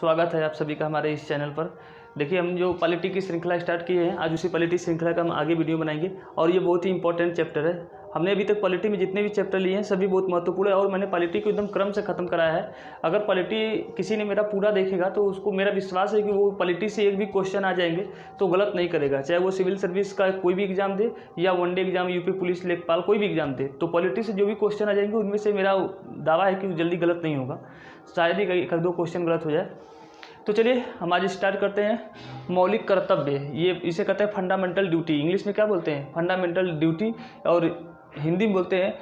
स्वागत है आप सभी का हमारे इस चैनल पर। देखिए, हम जो पॉलिटी की श्रृंखला स्टार्ट किए हैं, आज उसी पॉलिटी श्रृंखला का हम आगे वीडियो बनाएंगे और ये बहुत ही इंपॉर्टेंट चैप्टर है। हमने अभी तक पॉलिटी में जितने भी चैप्टर लिए हैं सभी बहुत महत्वपूर्ण है और मैंने पॉलिटी को एकदम क्रम से ख़त्म कराया है। अगर पॉलिटी किसी ने मेरा पूरा देखेगा तो उसको मेरा विश्वास है कि वो पॉलिटी से एक भी क्वेश्चन आ जाएंगे तो गलत नहीं करेगा, चाहे वो सिविल सर्विस का कोई भी एग्जाम दे या वनडे एग्जाम, यूपी पुलिस, लेखपाल, कोई भी एग्जाम दे, तो पॉलिटी से जो भी क्वेश्चन आ जाएंगे उनमें से मेरा दावा है कि जल्दी गलत नहीं होगा, शायद ही एक दो क्वेश्चन गलत हो जाए। तो चलिए हम आज स्टार्ट करते हैं। मौलिक कर्तव्य, ये इसे कहते हैं फंडामेंटल ड्यूटी। इंग्लिश में क्या बोलते हैं? फंडामेंटल ड्यूटी, और हिंदी में बोलते हैं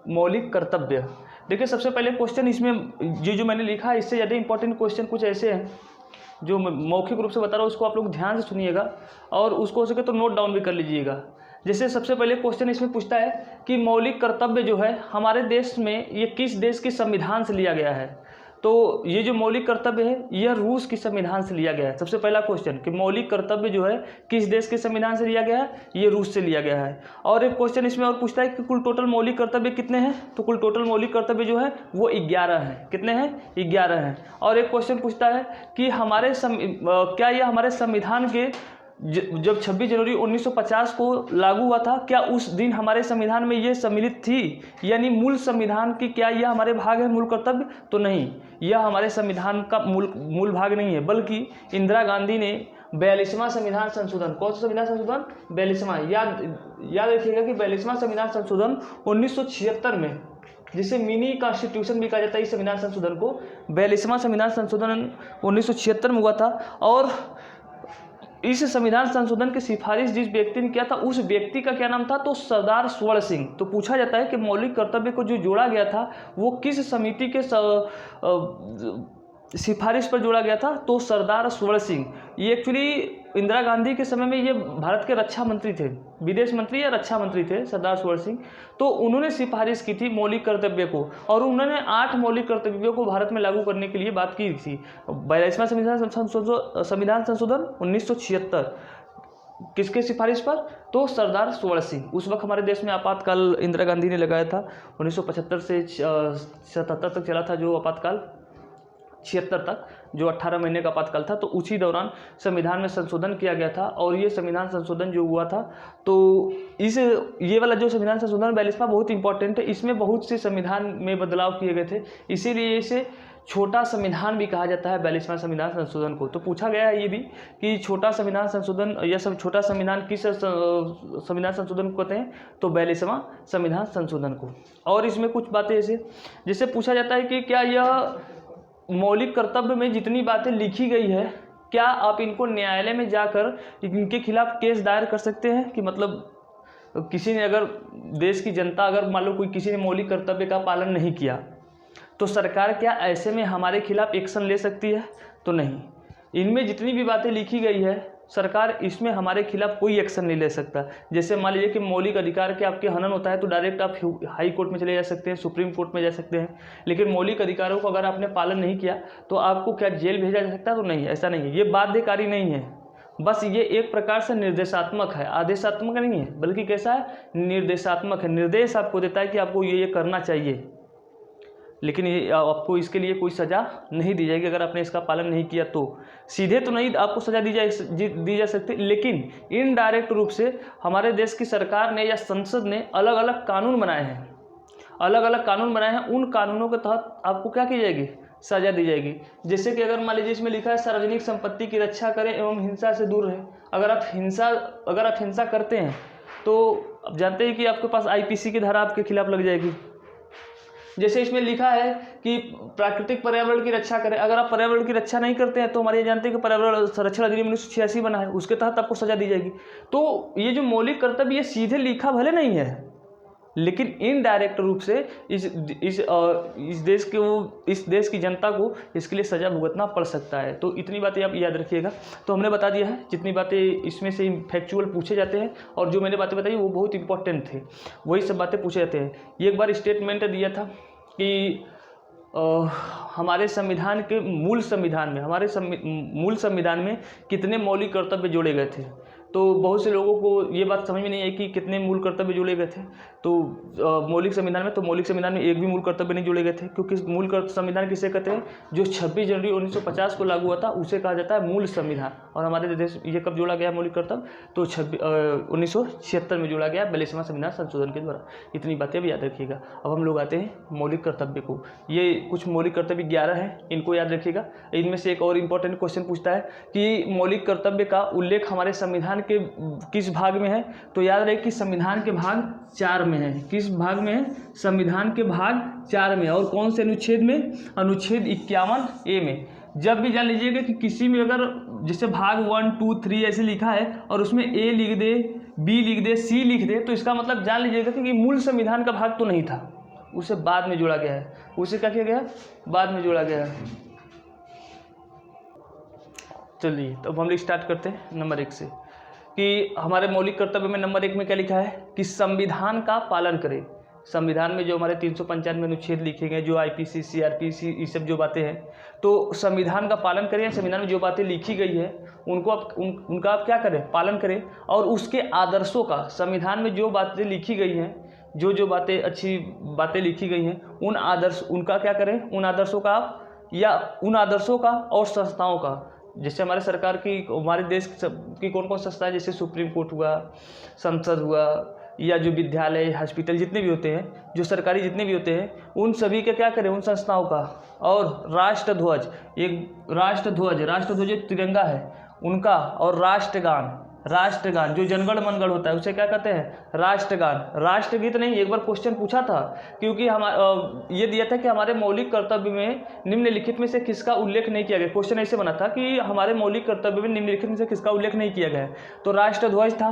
मौलिक कर्तव्य। देखिए, सबसे पहले क्वेश्चन इसमें जो मैंने लिखा है इससे ज़्यादा इंपॉर्टेंट क्वेश्चन कुछ ऐसे हैं जो मैं मौखिक रूप से बता रहा हूँ, उसको आप लोग ध्यान से सुनिएगा और उसको हो सके तो नोट डाउन भी कर लीजिएगा। जैसे सबसे पहले क्वेश्चन इसमें पूछता है कि मौलिक कर्तव्य जो है हमारे देश में ये किस देश के संविधान से लिया गया है। तो ये जो मौलिक कर्तव्य है यह रूस की संविधान से लिया गया है। सबसे पहला क्वेश्चन कि मौलिक कर्तव्य जो है किस देश के संविधान से लिया गया है, ये रूस से लिया गया है। और एक क्वेश्चन इसमें और पूछता है कि कुल टोटल मौलिक कर्तव्य कितने हैं, तो कुल टोटल मौलिक कर्तव्य जो है वो 11 हैं। कितने हैं? 11 हैं। और एक क्वेश्चन पूछता है कि क्या यह हमारे संविधान के जब 26 जनवरी 1950 को लागू हुआ था, क्या उस दिन हमारे संविधान में ये सम्मिलित थी, यानी मूल संविधान की क्या यह हमारे भाग है मूल कर्तव्य? तो नहीं, यह हमारे संविधान का मूल भाग नहीं है, बल्कि इंदिरा गांधी ने 42वां संविधान संशोधन, कौन सा संविधान संशोधन? 42वां। याद रखिएगा कि 42वां संविधान संशोधन 1976 में, जिसे मिनी कॉन्स्टिट्यूशन भी कहा जाता है, इस संविधान संशोधन को 42वां संविधान संशोधन 1976 में हुआ था। और इस संविधान संशोधन की सिफारिश जिस व्यक्ति ने किया था उस व्यक्ति का क्या नाम था? तो सरदार स्वर्ण सिंह। तो पूछा जाता है कि मौलिक कर्तव्य को जो जोड़ा गया था वो किस समिति के सिफारिश पर जोड़ा गया था? तो सरदार स्वर्ण सिंह। ये एक्चुअली इंदिरा गांधी के समय में ये भारत के रक्षा मंत्री थे, विदेश मंत्री या रक्षा मंत्री थे सरदार स्वर्ण सिंह। तो उन्होंने सिफारिश की थी मौलिक कर्तव्य को और उन्होंने 8 मौलिक कर्तव्यों को भारत में लागू करने के लिए बात की थी। 42वां संविधान संशोधन 1976 किसके सिफारिश पर? तो सरदार स्वर्ण सिंह। उस वक्त हमारे देश में आपातकाल इंदिरा गांधी ने लगाया था। 1975 से 77 तक चला था जो आपातकाल, 76 तक जो 18 महीने का आपातकाल था। तो उसी दौरान संविधान में संशोधन किया गया था और ये संविधान संशोधन जो हुआ था, तो ये वाला जो संविधान संशोधन 42वां बहुत इंपॉर्टेंट है। इसमें बहुत से संविधान में बदलाव किए गए थे, इसीलिए इसे छोटा संविधान भी कहा जाता है 42वां संविधान संशोधन को। तो पूछा गया है ये भी कि छोटा संविधान संशोधन या छोटा संविधान किस संविधान संशोधन को कहते हैं? तो 42वां संविधान संशोधन को। और इसमें कुछ बातें जैसे पूछा जाता है कि क्या यह मौलिक कर्तव्य में जितनी बातें लिखी गई है, क्या आप इनको न्यायालय में जाकर इनके खिलाफ केस दायर कर सकते हैं? कि मतलब किसी ने, अगर देश की जनता, अगर मान लो कोई किसी ने मौलिक कर्तव्य का पालन नहीं किया तो सरकार क्या ऐसे में हमारे खिलाफ एक्शन ले सकती है? तो नहीं। इनमें जितनी भी बातें लिखी गई है सरकार इसमें हमारे खिलाफ कोई एक्शन नहीं ले सकता। जैसे मान लीजिए कि मौलिक अधिकार के आपके हनन होता है तो डायरेक्ट आप हाई कोर्ट में चले जा सकते हैं, सुप्रीम कोर्ट में जा सकते हैं। लेकिन मौलिक अधिकारों को अगर आपने पालन नहीं किया तो आपको क्या जेल भेजा जा सकता है? तो नहीं, ऐसा नहीं है। ये बाध्यकारी नहीं है, बस ये एक प्रकार से निर्देशात्मक है, आदेशात्मक नहीं है, बल्कि कैसा है? निर्देशात्मक है। निर्देश आपको देता है कि आपको ये करना चाहिए, लेकिन ये आपको इसके लिए कोई सज़ा नहीं दी जाएगी अगर आपने इसका पालन नहीं किया। तो सीधे तो नहीं आपको सज़ा दी जा सकती, लेकिन इनडायरेक्ट रूप से हमारे देश की सरकार ने या संसद ने अलग अलग कानून बनाए हैं, उन कानूनों के तहत आपको क्या की जाएगी? सज़ा दी जाएगी। जैसे कि अगर मान लीजिए इसमें लिखा है सार्वजनिक संपत्ति की रक्षा करें एवं हिंसा से दूर रहें। अगर आप हिंसा करते हैं तो आप जानते हैं कि आपके पास IPC की धारा आपके खिलाफ लग जाएगी। जैसे इसमें लिखा है कि प्राकृतिक पर्यावरण की रक्षा करें। अगर आप पर्यावरण की रक्षा नहीं करते हैं तो हमारे जानते हैं कि पर्यावरण संरक्षण अधिनियम 1986 बना है, उसके तहत आपको सजा दी जाएगी। तो ये जो मौलिक कर्तव्य ये सीधे लिखा भले नहीं है, लेकिन इनडायरेक्ट रूप से इस देश की जनता को इसके लिए सजा भुगतना पड़ सकता है। तो इतनी बातें आप याद रखिएगा। तो हमने बता दिया है जितनी बातें इसमें से फैक्चुअल पूछे जाते हैं, और जो मैंने बातें बताई वो बहुत इंपॉर्टेंट थे, वही सब बातें पूछे जाते हैं। ये एक बार स्टेटमेंट दिया था कि हमारे संविधान के मूल संविधान में कितने मौलिक कर्तव्य जोड़े गए थे। तो बहुत से लोगों को ये बात समझ में नहीं आई कि कितने मूल कर्तव्य जोड़े गए थे। तो मौलिक संविधान में, तो मौलिक संविधान में एक भी मूल कर्तव्य नहीं जोड़े गए थे, क्योंकि मूल संविधान किसे कहते हैं? जो 26 जनवरी 1950 को लागू हुआ था उसे कहा जाता है मूल संविधान। और हमारे देश ये कब जोड़ा गया मौलिक कर्तव्य? तो 1976 में जोड़ा गया 42वां संविधान संशोधन के द्वारा। इतनी बातें भी याद रखिएगा। अब हम लोग आते हैं मौलिक कर्तव्य को। ये कुछ मौलिक कर्तव्य 11 हैं, इनको याद रखिएगा। इनमें से एक और इम्पोर्टेंट क्वेश्चन पूछता है कि मौलिक कर्तव्य का उल्लेख हमारे संविधान के किस भाग में है? तो याद रहे कि संविधान के भाग 4 में है। किस भाग में है? संविधान के भाग 4 में। और कौन से अनुच्छेद में? अनुच्छेद 51A में। जब भी जान लीजिएगा कि किसी में अगर जैसे भाग 1, 2, 3 ऐसे लिखा है और उसमें A लिख दे, B लिख दे, C लिख दे, तो इसका मतलब जान लीजिएगा कि मूल संविधान का भाग तो नहीं था, उसे बाद में जोड़ा गया है। उसे क्या किया गया? बाद में जोड़ा गया है। चलिए तो अब हम लोग स्टार्ट करते हैं नंबर 1 से, कि हमारे मौलिक कर्तव्य में नंबर 1 में क्या लिखा है कि संविधान का पालन करें। संविधान में जो हमारे 395 अनुच्छेद लिखे गए, जो IPC, CRPC, ये सब जो बातें हैं, तो संविधान का पालन करें। संविधान में जो बातें लिखी गई है उनको आप उनका आप क्या करें? पालन करें। और उसके आदर्शों का, संविधान में जो बातें लिखी गई हैं, जो बातें अच्छी बातें लिखी गई हैं, उनका क्या करें? उन आदर्शों का आप, या उन आदर्शों का और संस्थाओं का, जैसे हमारे सरकार की, हमारे देश की कौन कौन संस्था है, जैसे सुप्रीम कोर्ट हुआ, संसद हुआ, या जो विद्यालय, हॉस्पिटल जितने भी होते हैं, जो सरकारी जितने भी होते हैं, उन सभी के क्या करें? उन संस्थाओं का। और राष्ट्रध्वज, एक राष्ट्रध्वज एक तिरंगा है उनका, और राष्ट्रगान जो जनगण मनगढ़ होता है उसे क्या कहते हैं? राष्ट्रगान। राष्ट्रगीत नहीं, एक बार क्वेश्चन पूछा था, क्योंकि ये दिया था कि हमारे मौलिक कर्तव्य में निम्नलिखित में से किसका उल्लेख नहीं किया गया। क्वेश्चन ऐसे बना था कि हमारे मौलिक कर्तव्य में निम्नलिखित में से किसका उल्लेख नहीं किया गया है। तो राष्ट्रध्वज था,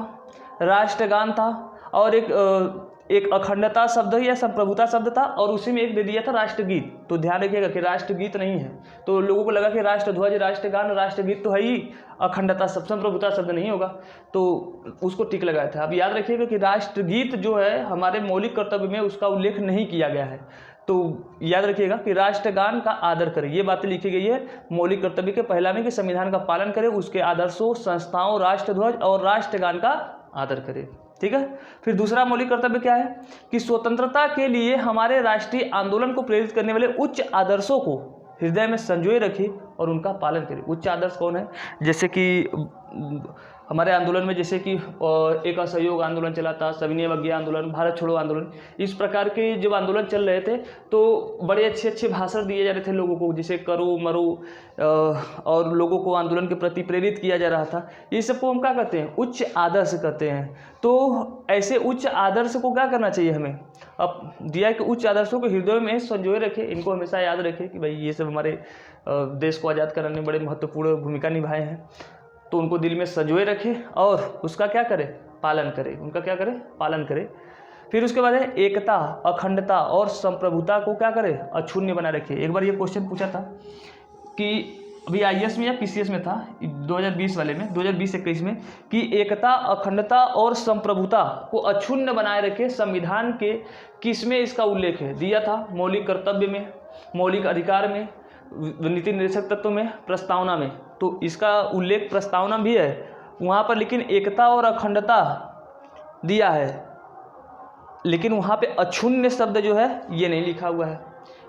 राष्ट्रगान था, और एक अखंडता शब्द या संप्रभुता शब्द था, और उसी में एक दे दिया था राष्ट्रगीत। तो ध्यान रखिएगा कि राष्ट्रगीत नहीं है। तो लोगों को लगा कि राष्ट्रध्वज, राष्ट्रगान, राष्ट्रगीत तो है ही, अखंडता शब्द, संप्रभुता शब्द नहीं होगा, तो उसको टिक लगाया था। अब याद रखिएगा कि राष्ट्रगीत जो है हमारे मौलिक कर्तव्य में उसका उल्लेख नहीं किया गया है। तो याद रखिएगा कि राष्ट्रगान का आदर करें, ये बातें लिखी गई है मौलिक कर्तव्य के पहला में, कि संविधान का पालन करें, उसके आदर्शों, संस्थाओं, राष्ट्रध्वज और राष्ट्रगान का आदर करें। ठीक है। फिर दूसरा मौलिक कर्तव्य क्या है कि स्वतंत्रता के लिए हमारे राष्ट्रीय आंदोलन को प्रेरित करने वाले उच्च आदर्शों को हृदय में संजोए रखें और उनका पालन करें। उच्च आदर्श कौन है? जैसे कि हमारे आंदोलन में, जैसे कि एक असहयोग आंदोलन चला था, सविनय अवज्ञा आंदोलन, भारत छोड़ो आंदोलन, इस प्रकार के जब आंदोलन चल रहे थे तो बड़े अच्छे अच्छे भाषण दिए जा रहे थे लोगों को, जैसे करो मरो, और लोगों को आंदोलन के प्रति प्रेरित किया जा रहा था। ये सबको हम क्या कहते हैं? उच्च आदर्श कहते हैं। तो ऐसे उच्च आदर्श को क्या करना चाहिए हमें? अब दिया कि उच्च आदर्शों को हृदय में संजोए रखें, इनको हमेशा याद रखें कि भाई ये सब हमारे देश को आज़ाद कराने में बड़े महत्वपूर्ण भूमिका निभाए हैं, तो उनको दिल में संजोए रखें और उसका क्या करें? पालन करें। उनका क्या करें? पालन करें। फिर उसके बाद है एकता, अखंडता और संप्रभुता को क्या करें? अक्षुण्य बनाए रखें। एक बार ये क्वेश्चन पूछा था कि अभी IAS में या PCS में था 2020 वाले में, 2020-21 में, कि एकता, अखंडता और संप्रभुता को अक्षुण्य बनाए रखे संविधान के किसमें इसका उल्लेख है? दिया था मौलिक कर्तव्य में, मौलिक अधिकार में, नीति निर्देशक तत्व में, प्रस्तावना में। तो इसका उल्लेख प्रस्तावना भी है वहाँ पर, लेकिन एकता और अखंडता दिया है, लेकिन वहाँ पे अक्षुण्य शब्द जो है ये नहीं लिखा हुआ है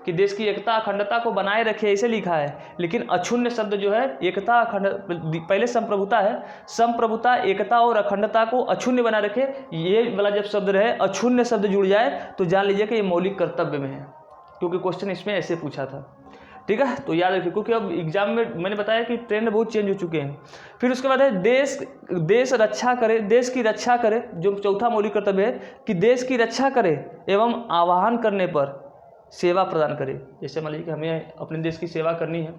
कि देश की एकता अखंडता को बनाए रखे, ऐसे लिखा है। लेकिन अक्षुण्य शब्द जो है, एकता अखंड, पहले संप्रभुता है, संप्रभुता, एकता और अखंडता को अक्षुण्य बनाए रखे, ये वाला जब शब्द रहे, अक्षुण्य शब्द जुड़ जाए, तो जान लीजिए कि ये मौलिक कर्तव्य में है, क्योंकि क्वेश्चन इसमें ऐसे पूछा था। ठीक है, तो याद रखिए, क्योंकि अब एग्जाम में मैंने बताया कि ट्रेंड बहुत चेंज हो चुके हैं। फिर उसके बाद है देश रक्षा करे, देश की रक्षा करे, जो चौथा मौलिक कर्तव्य है कि देश की रक्षा करे एवं आह्वान करने पर सेवा प्रदान करे। जैसे मान लीजिए कि हमें अपने देश की सेवा करनी है,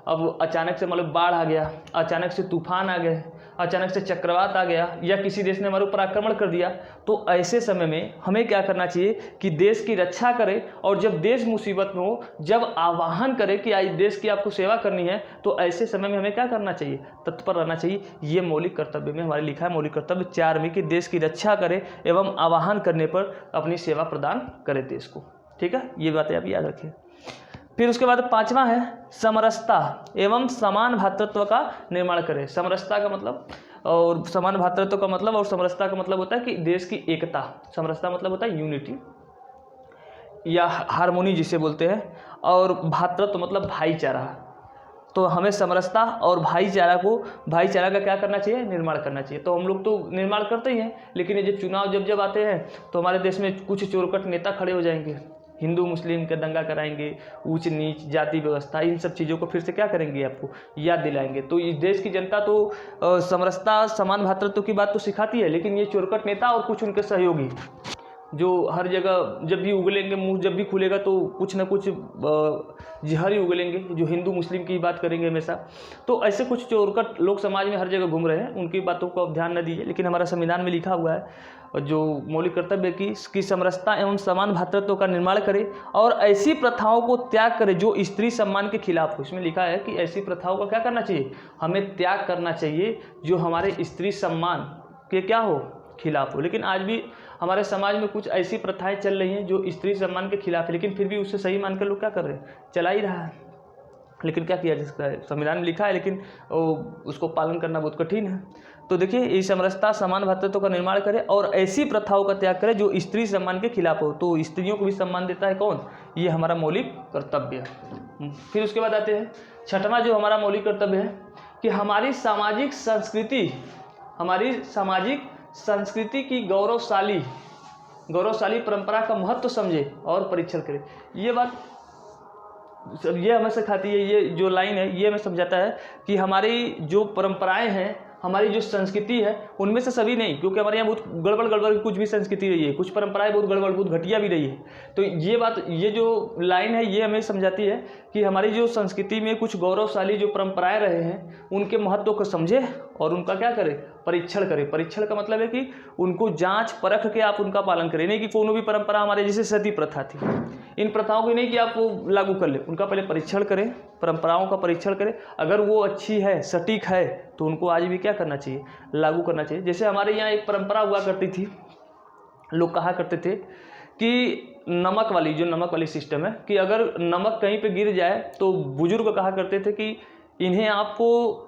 अब अचानक से मतलब बाढ़ आ गया, अचानक से तूफान आ गए, अचानक से चक्रवात आ गया, या किसी देश ने हमारे ऊपर आक्रमण कर दिया, तो ऐसे समय में हमें क्या करना चाहिए कि देश की रक्षा करें, और जब देश मुसीबत में हो, जब आह्वान करे कि आज देश की आपको सेवा करनी है, तो ऐसे समय में हमें क्या करना चाहिए? तत्पर रहना चाहिए। ये मौलिक कर्तव्य में हमारे लिखा है, मौलिक कर्तव्य 4 में, कि देश की रक्षा करे एवं आह्वान करने पर अपनी सेवा प्रदान करे देश को। ठीक है, ये बातें आप याद रखें। फिर उसके बाद 5वां है समरसता एवं समान भातृत्व का निर्माण करें। समरसता का मतलब और समान भ्रातृत्व का मतलब और समरसता का मतलब होता है कि देश की एकता। समरसता मतलब होता है यूनिटी या हारमोनी जिसे बोलते हैं, और भ्रातृत्व मतलब भाईचारा। तो हमें समरसता और भाईचारा का क्या करना चाहिए, निर्माण करना चाहिए। तो हम लोग तो निर्माण करते ही हैं, लेकिन ये जब चुनाव जब आते हैं तो हमारे देश में कुछ चोरकट नेता खड़े हो जाएंगे, हिंदू मुस्लिम का दंगा कराएंगे, ऊंच नीच जाति व्यवस्था, इन सब चीज़ों को फिर से क्या करेंगे, आपको याद दिलाएंगे। तो इस देश की जनता तो समरसता समान भ्रातृत्व की बात तो सिखाती है, लेकिन ये चोरकट नेता और कुछ उनके सहयोगी जो हर जगह जब भी उगलेंगे, मुंह जब भी खुलेगा तो कुछ ना कुछ जहर ही उगलेंगे, जो हिंदू मुस्लिम की बात करेंगे हमेशा। तो ऐसे कुछ चोरकट लोग समाज में हर जगह घूम रहे हैं, उनकी बातों को आप ध्यान न दीजिए। लेकिन हमारा संविधान में लिखा हुआ है जो मौलिक कर्तव्य की समरसता एवं समान भ्रातृत्व का निर्माण करे और ऐसी प्रथाओं को त्याग करे जो स्त्री सम्मान के खिलाफ हो। इसमें लिखा है कि ऐसी प्रथाओं का क्या करना चाहिए, हमें त्याग करना चाहिए जो हमारे स्त्री सम्मान के क्या हो, खिलाफ हो। लेकिन आज भी हमारे समाज में कुछ ऐसी प्रथाएं चल रही हैं जो स्त्री सम्मान के खिलाफ है, लेकिन फिर भी उससे सही मानकर लोग क्या कर रहे हैं, चला ही रहा है। लेकिन क्या किया जा सकता है, संविधान में लिखा है, लेकिन उसको पालन करना बहुत कठिन है। तो देखिए, ये समरसता समान भ्रातृत्व का निर्माण करे और ऐसी प्रथाओं का त्याग करे जो स्त्री सम्मान के खिलाफ हो। तो स्त्रियों को भी सम्मान देता है कौन, ये हमारा मौलिक कर्तव्य है। फिर उसके बाद आते हैं छठवां जो हमारा मौलिक कर्तव्य है कि हमारी सामाजिक संस्कृति की गौरवशाली परंपरा का महत्व समझे और परीक्षण करे। ये हमें सिखाती है, ये जो लाइन है ये हमें समझाता है कि हमारी जो परंपराएं हैं, हमारी जो संस्कृति है, उनमें से सभी नहीं, क्योंकि हमारे यहाँ बहुत गड़बड़ कुछ भी संस्कृति रही है, कुछ परंपराएं बहुत गड़बड़ बहुत घटिया भी रही है। तो ये जो लाइन है ये हमें समझाती है कि हमारी जो संस्कृति में कुछ गौरवशाली जो परंपराएं रहे हैं उनके महत्व को समझे और उनका क्या करें, परीक्षण करें। परीक्षण का मतलब है कि उनको जांच परख के आप उनका पालन करें, नहीं कि कोनो भी परंपरा हमारे जैसे सती प्रथा थी, इन प्रथाओं को नहीं कि आप वो लागू कर ले, उनका पहले परीक्षण करें, परंपराओं का परीक्षण करें। अगर वो अच्छी है, सटीक है, तो उनको आज भी क्या करना चाहिए, लागू करना चाहिए। जैसे हमारे यहाँ एक परंपरा हुआ करती थी, लोग कहा करते थे कि नमक वाली सिस्टम है कि अगर नमक कहीं पे गिर जाए तो बुजुर्ग कहा करते थे कि इन्हें आपको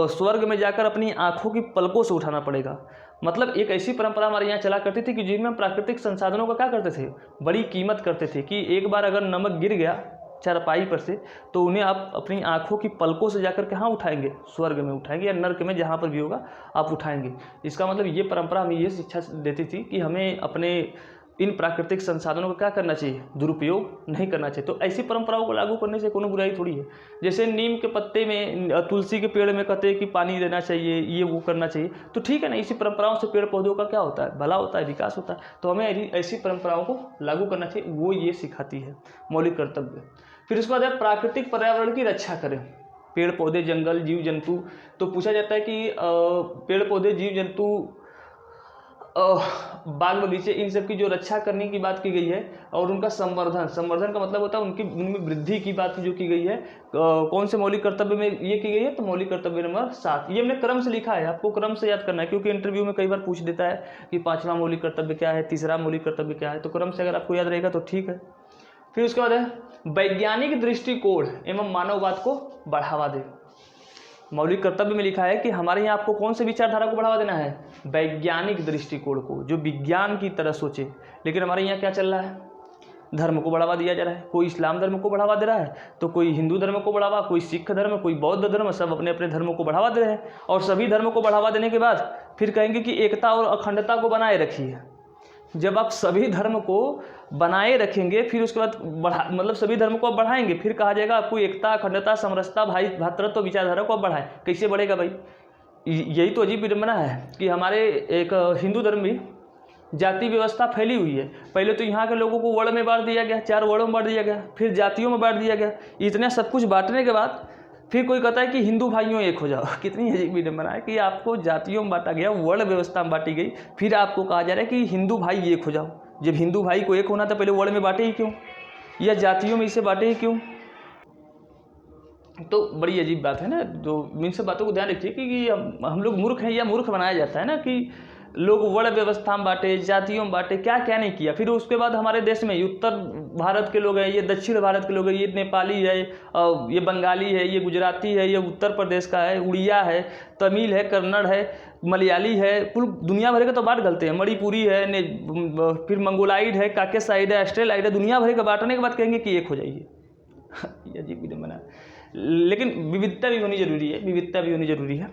स्वर्ग में जाकर अपनी आंखों की पलकों से उठाना पड़ेगा। मतलब एक ऐसी परंपरा हमारे यहाँ चला करती थी कि जिनमें प्राकृतिक संसाधनों का क्या करते थे, बड़ी कीमत करते थे कि एक बार अगर नमक गिर गया चारपाई पर से तो उन्हें आप अपनी आंखों की पलकों से जाकर कहाँ उठाएंगे, स्वर्ग में उठाएंगे या नर्क में, जहाँ पर भी होगा आप उठाएंगे। इसका मतलब ये परंपरा हमें ये शिक्षा देती थी कि हमें अपने इन प्राकृतिक संसाधनों का क्या करना चाहिए, दुरुपयोग नहीं करना चाहिए। तो ऐसी परंपराओं को लागू करने से कोनो बुराई थोड़ी है। जैसे नीम के पत्ते में, तुलसी के पेड़ में कहते हैं कि पानी देना चाहिए, ये वो करना चाहिए, तो ठीक है ना, इसी परंपराओं से पेड़ पौधों का क्या होता है, भला होता है, विकास होता है। तो हमें ऐसी परंपराओं को लागू करना चाहिए, वो ये सिखाती है मौलिक कर्तव्य। फिर उसके बाद है प्राकृतिक पर्यावरण की रक्षा करें, पेड़ पौधे, जंगल, जीव जंतु। तो पूछा जाता है कि पेड़ पौधे, जीव जंतु, बाग बगीचे, इन सब की जो रक्षा करने की बात की गई है और उनका संवर्धन का मतलब होता है उनमें वृद्धि की बात जो की गई है। कौन से मौलिक कर्तव्य में ये की गई है, तो मौलिक कर्तव्य नंबर 7। ये हमने क्रम से लिखा है, आपको क्रम से याद करना है, क्योंकि इंटरव्यू में कई बार पूछ देता है कि 5वां मौलिक कर्तव्य क्या है, तीसरा मौलिक कर्तव्य क्या है। तो क्रम से अगर आपको याद रहेगा तो ठीक है। फिर उसके बाद है वैज्ञानिक दृष्टिकोण एवं मानववाद को बढ़ावा दे। मौलिक कर्तव्य में लिखा है कि हमारे यहाँ आपको कौन से विचारधारा को बढ़ावा देना है, वैज्ञानिक दृष्टिकोण को, जो विज्ञान की तरह सोचे। लेकिन हमारे यहाँ क्या चल रहा है, धर्म को बढ़ावा दिया जा रहा है। कोई इस्लाम धर्म को बढ़ावा दे रहा है, तो कोई हिंदू धर्म को बढ़ावा, कोई सिख धर्म, कोई बौद्ध धर्म, सब अपने अपने धर्मों को बढ़ावा दे रहे हैं। और सभी धर्मों को बढ़ावा देने के बाद फिर कहेंगे कि एकता और अखंडता को बनाए रखिए। जब आप सभी धर्म को बनाए रखेंगे, फिर उसके बाद मतलब सभी धर्म को आप बढ़ाएंगे, फिर कहा जाएगा आपको एकता, अखंडता, समरसता, भाई भ्रातृत्व विचारधारा को आप बढ़ाएं। कैसे बढ़ेगा भाई, यही तो अजीब विडंबना है कि हमारे एक हिंदू धर्म में जाति व्यवस्था फैली हुई है। पहले तो यहाँ के लोगों को वर्ण में बांट दिया गया, 4 वर्णों में बांट दिया गया, फिर जातियों में बांट दिया गया। इतना सब कुछ बांटने के बाद फिर कोई कहता है कि हिंदू भाइयों एक हो जाओ। कितनी अजीब विडंबना है कि आपको जातियों में बांटा गया, वर्ण व्यवस्था में बांटी गई, फिर आपको कहा जा रहा है कि हिंदू भाई एक हो जाओ। जब हिंदू भाई को एक होना था, पहले वर्ण में बांटे ही क्यों, या जातियों में इसे बांटे ही क्यों? तो बड़ी अजीब बात है ना। तो इन सब बातों को ध्यान रखिए कि हम लोग मूर्ख हैं या मूर्ख बनाया जाता है ना, कि लोग वर्ण व्यवस्था में बांटे, जातियों में बांटे, क्या क्या नहीं किया। फिर उसके बाद हमारे देश में उत्तर भारत के लोग हैं, ये दक्षिण भारत के लोग हैं, ये नेपाली है, ये बंगाली है, ये गुजराती है, ये उत्तर प्रदेश का है, उड़िया है, तमिल है, कन्नड़ है, मलयाली है, कुल दुनिया भर के तो बांट गलते हैं, मणिपुरी है, फिर मंगोलाइड है, काकेसाइड है, ऑस्ट्रेलाइड है, दुनिया भर के बांटने के बाद कहेंगे कि एक हो जाइए। ये अजीब विडम्बना बना, लेकिन विविधता भी होनी जरूरी है, विविधता भी होनी जरूरी है।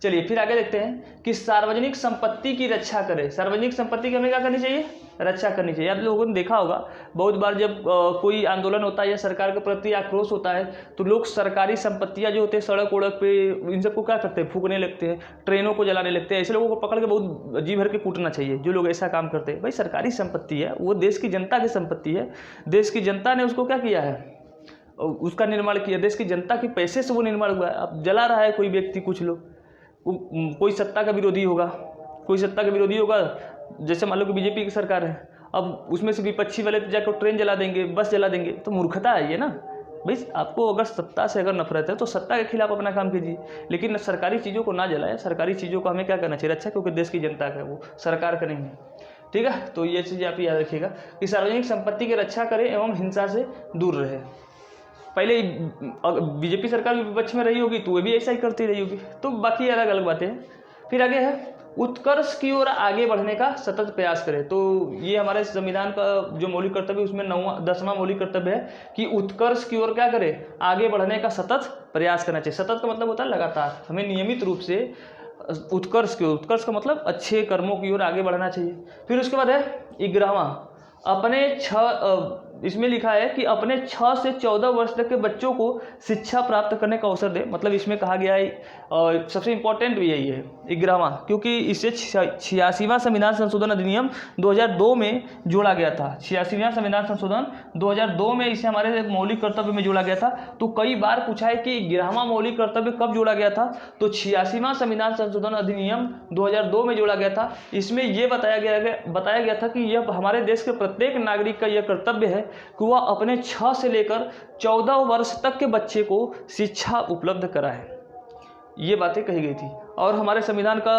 चलिए फिर आगे देखते हैं कि सार्वजनिक संपत्ति की रक्षा करें। सार्वजनिक संपत्ति की हमें क्या करनी चाहिए? रक्षा करनी चाहिए। आप लोगों ने देखा होगा बहुत बार जब कोई आंदोलन होता है या सरकार के प्रति आक्रोश होता है तो लोग सरकारी संपत्तियां जो होते हैं सड़क उड़क पे इन सबको क्या करते हैं? फूकने लगते हैं, ट्रेनों को जलाने लगते हैं। ऐसे लोगों को पकड़ के बहुत जी भर के कूटना चाहिए जो लोग ऐसा काम करते हैं। भाई सरकारी संपत्ति है, वो देश की जनता की संपत्ति है, देश की जनता ने उसको क्या किया है? उसका निर्माण किया, देश की जनता के पैसे से वो निर्माण हुआ है। अब जला रहा है कोई व्यक्ति, कुछ लोग, कोई सत्ता का विरोधी होगा, कोई सत्ता का विरोधी होगा, जैसे मान लो कि बीजेपी की सरकार है, अब उसमें से विपक्षी वाले जाकर ट्रेन जला देंगे, बस जला देंगे, तो मूर्खता है ये ना। भाई आपको अगर सत्ता से अगर नफरत है तो सत्ता के खिलाफ अपना काम कीजिए, लेकिन सरकारी चीज़ों को ना जलाए। सरकारी चीज़ों को हमें क्या करना चाहिए? अच्छा, क्योंकि देश की जनता का, वो सरकार का नहीं है। ठीक है, तो ये चीज़ आप याद रखिएगा कि सार्वजनिक संपत्ति की रक्षा करें एवं हिंसा से दूर रहे। पहले बीजेपी सरकार भी विपक्ष में रही होगी तो वो भी ऐसा ही करती रही होगी, तो बाकी अलग अलग बातें हैं। फिर आगे है उत्कर्ष की ओर आगे बढ़ने का सतत प्रयास करें। तो ये हमारे संविधान का जो मौलिक कर्तव्य उसमें 10वां मौलिक कर्तव्य है कि उत्कर्ष की ओर क्या करें? आगे बढ़ने का सतत प्रयास करना चाहिए। सतत का मतलब होता है लगातार, हमें नियमित रूप से उत्कर्ष की ओर, उत्कर्ष का मतलब अच्छे कर्मों की ओर आगे बढ़ना चाहिए। फिर उसके बाद है 11वां, अपने इसमें लिखा है कि अपने 6 से 14 वर्ष तक के बच्चों को शिक्षा प्राप्त करने का अवसर दे। मतलब इसमें कहा गया है सबसे इम्पोर्टेंट भी यही है 11वां, क्योंकि इसे 86वां संविधान संशोधन अधिनियम 2002 में जोड़ा गया था। 86वां संविधान संशोधन 2002 में इसे हमारे मौलिक कर्तव्य में जोड़ा गया था। तो कई बार पूछा है कि 11वां मौलिक कर्तव्य कब जोड़ा गया था? तो 86वां संविधान संशोधन अधिनियम 2002 में जोड़ा गया था। इसमें यह बताया गया था कि यह हमारे देश के प्रत्येक नागरिक का यह कर्तव्य है कि वह अपने 6 से लेकर 14 वर्ष तक के बच्चे को शिक्षा उपलब्ध कराए। ये बातें कही गई थी। और हमारे संविधान का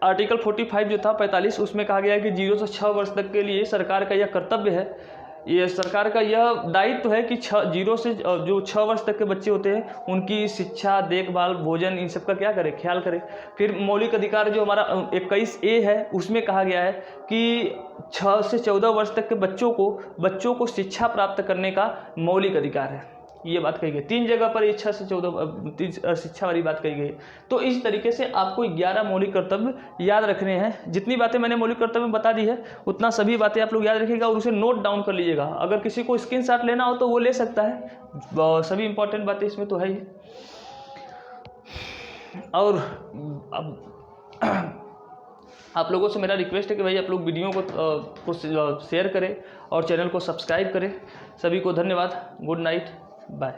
आर्टिकल 45 जो था 45, उसमें कहा गया है कि 0 से 6 वर्ष तक के लिए सरकार का यह कर्तव्य है, ये सरकार का यह दायित्व है कि 0 से जो 6 वर्ष तक के बच्चे होते हैं उनकी शिक्षा, देखभाल, भोजन, इन सब का क्या करे? ख्याल करे। फिर मौलिक अधिकार जो हमारा 21A है उसमें कहा गया है कि 6 से 14 वर्ष तक के बच्चों को शिक्षा प्राप्त करने का मौलिक अधिकार है। ये बात कही गई 3 जगह पर, 6 से 14 शिक्षा वाली बात कही गई। तो इस तरीके से आपको 11 मौलिक कर्तव्य याद रखने हैं। जितनी बातें मैंने मौलिक कर्तव्य में बता दी है उतना सभी बातें आप लोग याद रखिएगा और उसे नोट डाउन कर लीजिएगा। अगर किसी को स्क्रीनशॉट लेना हो तो वो ले सकता है, सभी इंपॉर्टेंट बातें इसमें तो है ही। और अब आप लोगों से मेरा रिक्वेस्ट है कि भाई आप लोग वीडियो को शेयर करें और चैनल को सब्सक्राइब करें। सभी को धन्यवाद। Good night, bye.